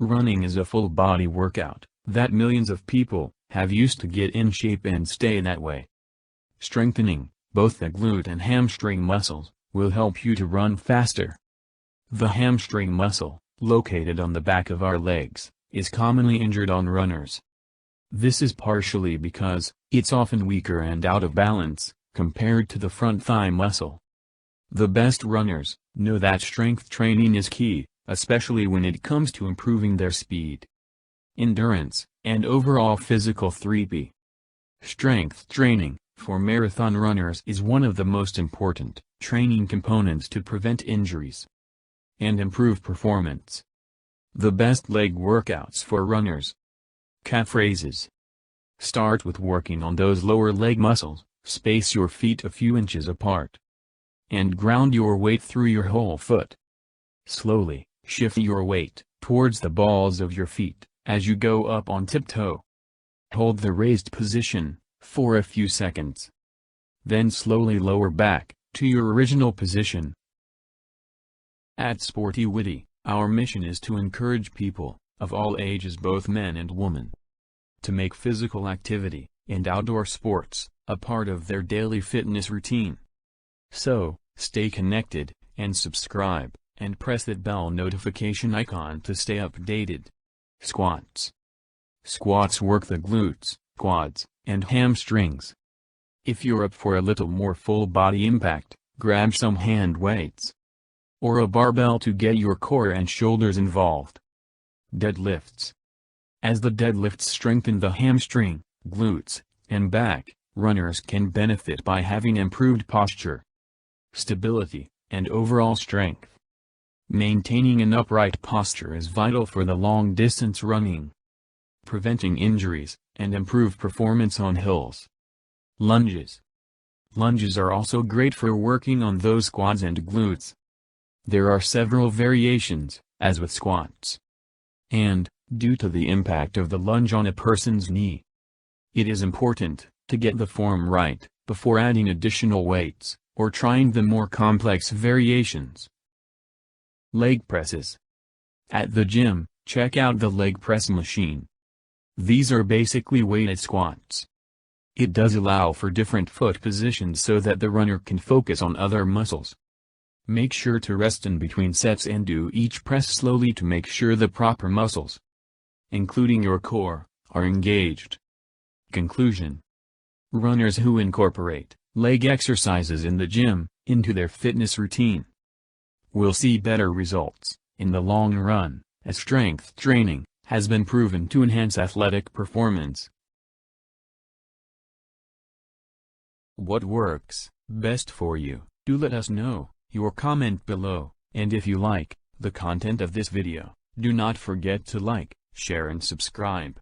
Running is a full-body workout that millions of people have used to get in shape and stay that way. Strengthening both the glute and hamstring muscles will help you to run faster. The hamstring muscle, located on the back of our legs, is commonly injured on runners. This is partially because it's often weaker and out of balance compared to the front thigh muscle. The best runners know that strength training is key, especially when it comes to improving their speed, endurance, and overall physical 3P. Strength training for marathon runners is one of the most important training components to prevent injuries and improve performance. The best leg workouts for runners. Calf raises. Start with working on those lower leg muscles, space your feet a few inches apart, and ground your weight through your whole foot. Slowly shift your weight towards the balls of your feet as you go up on tiptoe. Hold the raised position for a few seconds. Then slowly lower back to your original position. At Sportywitty, our mission is to encourage people of all ages, both men and women, to make physical activity and outdoor sports a part of their daily fitness routine. So, stay connected and subscribe, and press that bell notification icon to stay updated. Squats. Squats work the glutes, quads, and hamstrings. If you're up for a little more full body impact, grab some hand weights or a barbell to get your core and shoulders involved. Deadlifts. As the deadlifts strengthen the hamstring, glutes, and back, runners can benefit by having improved posture, stability, and overall strength. Maintaining an upright posture is vital for the long-distance running, preventing injuries, and improve performance on hills. Lunges. Lunges are also great for working on those quads and glutes. There are several variations, as with squats. And, due to the impact of the lunge on a person's knee, it is important to get the form right before adding additional weights or trying the more complex variations. Leg presses. At the gym, check out the leg press machine. These are basically weighted squats. It does allow for different foot positions so that the runner can focus on other muscles. Make sure to rest in between sets and do each press slowly to make sure the proper muscles, including your core, are engaged. Conclusion. Runners who incorporate leg exercises in the gym into their fitness routine will see better results in the long run, as strength training has been proven to enhance athletic performance. What works best for you? Do let us know your comment below, and if you like the content of this video, do not forget to like, share and subscribe.